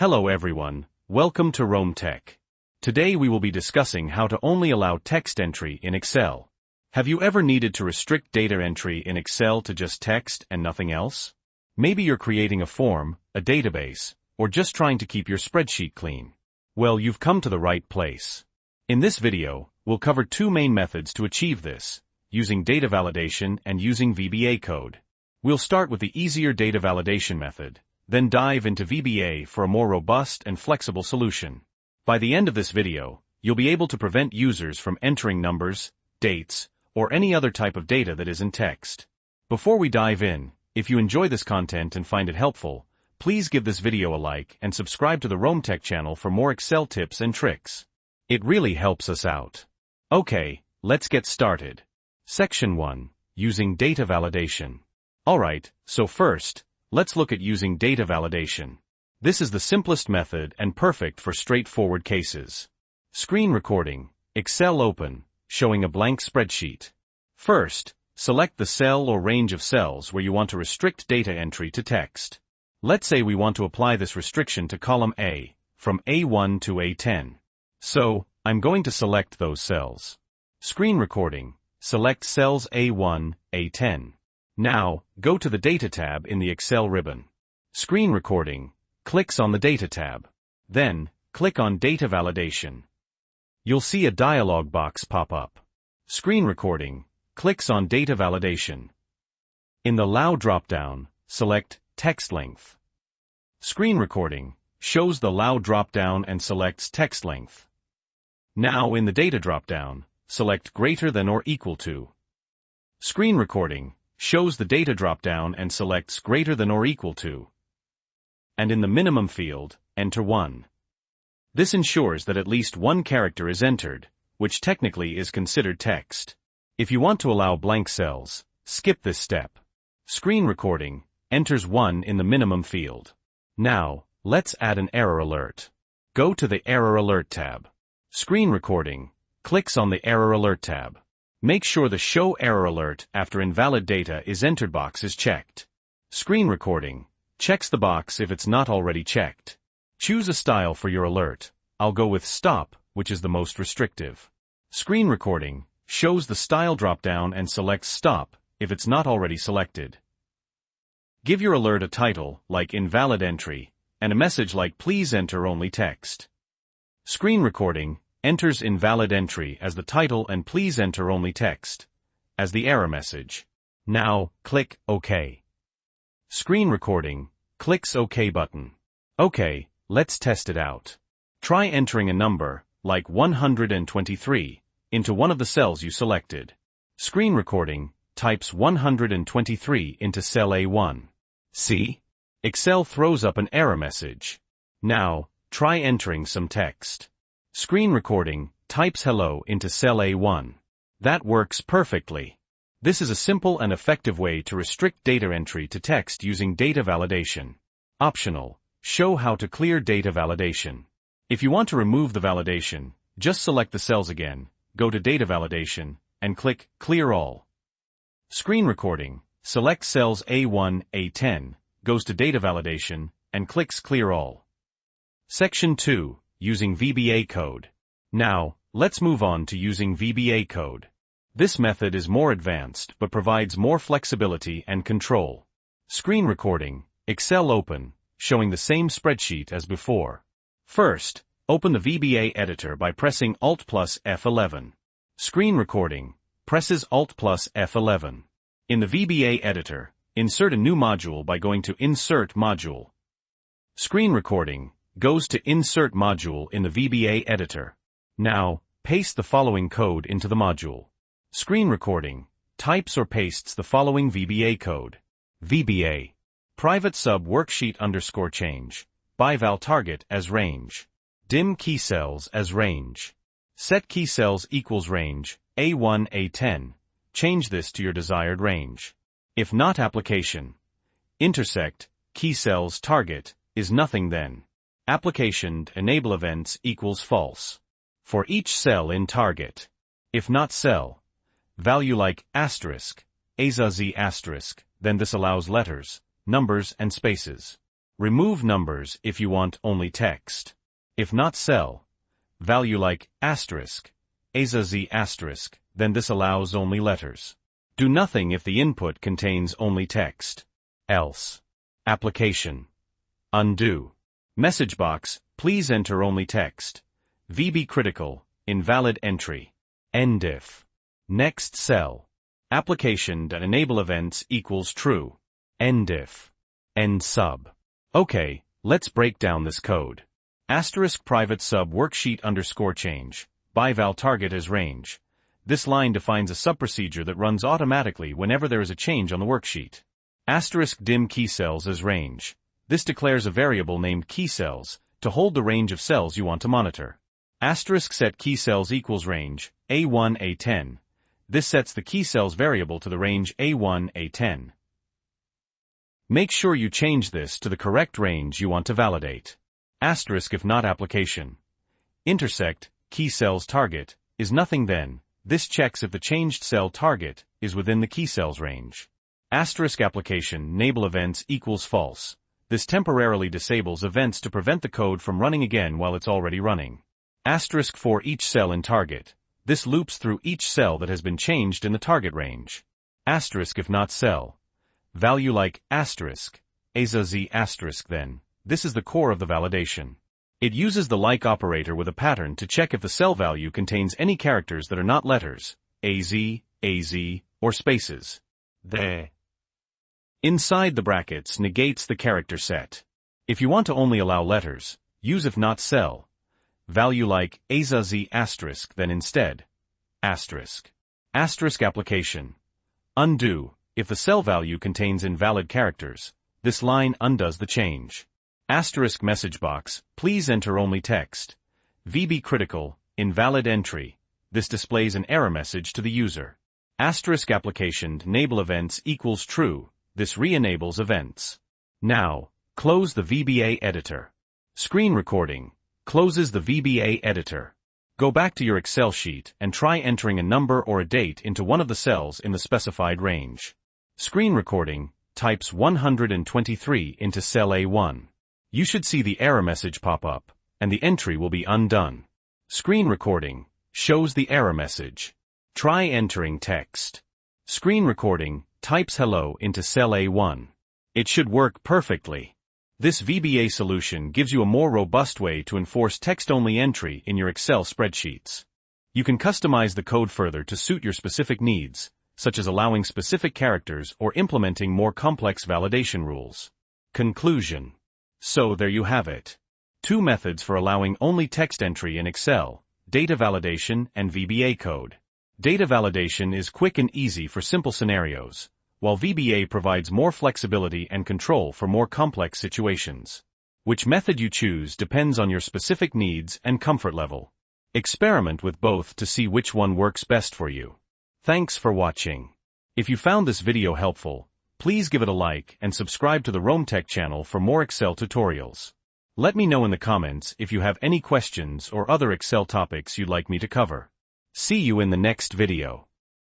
Hello everyone, welcome to Rome Tech. Today we will be discussing how to only allow text entry in Excel. Have you ever needed to restrict data entry in Excel to just text and nothing else? Maybe you're creating a form, a database, or just trying to keep your spreadsheet clean. Well, you've come to the right place. In this video, we'll cover two main methods to achieve this, using data validation and using VBA code. We'll start with the easier data validation method, then dive into VBA for a more robust and flexible solution. By the end of this video, you'll be able to prevent users from entering numbers, dates, or any other type of data that isn't text. Before we dive in, if you enjoy this content and find it helpful, please give this video a like and subscribe to the Rome Tech channel for more Excel tips and tricks. It really helps us out. Okay, let's get started. Section 1. Using data validation. Alright, so first, let's look at using data validation. This is the simplest method and perfect for straightforward cases. Screen recording, Excel open, showing a blank spreadsheet. First, select the cell or range of cells where you want to restrict data entry to text. Let's say we want to apply this restriction to column A, from A1 to A10. So, I'm going to select those cells. Screen recording, select cells A1, A10. Now, go to the Data tab in the Excel ribbon. Screen recording, clicks on the Data tab. Then, click on Data Validation. You'll see a dialog box pop up. Screen recording, clicks on Data Validation. In the Allow dropdown, select Text Length. Screen recording, shows the Allow dropdown and selects Text Length. Now in the Data dropdown, select Greater than or equal to. Screen recording, shows the data dropdown and selects greater than or equal to. And in the minimum field, enter 1. This ensures that at least one character is entered, which technically is considered text. If you want to allow blank cells, skip this step. Screen recording, enters 1 in the minimum field. Now, let's add an error alert. Go to the Error Alert tab. Screen recording, clicks on the Error Alert tab. Make sure the Show Error Alert after invalid data is entered box is checked. Screen recording, checks the box if it's not already checked. Choose a style for your alert. I'll go with Stop, which is the most restrictive. Screen recording, shows the style dropdown and selects Stop, if it's not already selected. Give your alert a title, like Invalid Entry, and a message like Please enter only text. Screen recording, enters invalid entry as the title and please enter only text as the error message. Now, click OK. Screen recording, clicks OK button. OK, let's test it out. Try entering a number, like 123, into one of the cells you selected. Screen recording, types 123 into cell A1. See? Excel throws up an error message. Now, try entering some text. Screen recording, types hello into cell A1. That works perfectly. This is a simple and effective way to restrict data entry to text using data validation. Optional, show how to clear data validation. If you want to remove the validation, just select the cells again, go to Data Validation, and click Clear All. Screen recording, select cells A1, A10, goes to Data Validation, and clicks Clear All. Section 2. Using VBA code. Now, let's move on to using VBA code. This method is more advanced but provides more flexibility and control. Screen recording, Excel open, showing the same spreadsheet as before. First, open the VBA editor by pressing Alt plus F11. Screen recording, presses Alt plus F11. In the VBA editor, insert a new module by going to Insert Module. Screen recording, goes to Insert Module in the VBA editor. Now, paste the following code into the module. Screen recording, types or pastes the following VBA code. VBA. Private sub worksheet underscore change. By-val target as range. Dim key cells as range. Set key cells equals range, A1, A10. Change this to your desired range. If not application. Intersect, key cells target, is nothing then. Application enable events equals false. For each cell in target. If not cell. Value like asterisk, AZZ asterisk, then this allows letters, numbers and spaces. Remove numbers if you want only text. If not cell value like asterisk, AZZ asterisk, then this allows only letters. Do nothing if the input contains only text. Else. Application. Undo. Message box, please enter only text. VB critical, invalid entry. End if. Next cell. Application.enable events equals true. End if. End sub. Okay, let's break down this code. Asterisk private sub worksheet underscore change. By val target as range. This line defines a subprocedure that runs automatically whenever there is a change on the worksheet. Asterisk dim key cells as range. This declares a variable named key cells to hold the range of cells you want to monitor. Asterisk set key cells equals range A1 A10. This sets the key cells variable to the range A1 A10. Make sure you change this to the correct range you want to validate. Asterisk if not application. Intersect, key cells target, is nothing then. This checks if the changed cell target is within the key cells range. Asterisk application enable events equals false. This temporarily disables events to prevent the code from running again while it's already running. Asterisk for each cell in target. This loops through each cell that has been changed in the target range. Asterisk if not cell value like asterisk, AZZ asterisk then. This is the core of the validation. It uses the like operator with a pattern to check if the cell value contains any characters that are not letters, AZ, AZ, or spaces. The inside the brackets negates the character set. If you want to only allow letters, use if not cell value like AZZ asterisk then instead. Asterisk. Asterisk application. Undo. If the cell value contains invalid characters, this line undoes the change. Asterisk message box, please enter only text. VB critical, invalid entry. This displays an error message to the user. Asterisk application enable events equals true. This re-enables events. Now, close the VBA editor. Screen recording closes the VBA editor. Go back to your Excel sheet and try entering a number or a date into one of the cells in the specified range. Screen recording types 123 into cell A1. You should see the error message pop up, and the entry will be undone. Screen recording shows the error message. Try entering text. Screen recording types hello into cell A1. It should work perfectly. This VBA solution gives you a more robust way to enforce text-only entry in your Excel spreadsheets. You can customize the code further to suit your specific needs, such as allowing specific characters or implementing more complex validation rules. Conclusion. So there you have it. 2 methods for allowing only text entry in Excel, data validation and VBA code. Data validation is quick and easy for simple scenarios, while VBA provides more flexibility and control for more complex situations. Which method you choose depends on your specific needs and comfort level. Experiment with both to see which one works best for you. Thanks for watching. If you found this video helpful, please give it a like and subscribe to the RoamTech channel for more Excel tutorials. Let me know in the comments if you have any questions or other Excel topics you'd like me to cover. See you in the next video.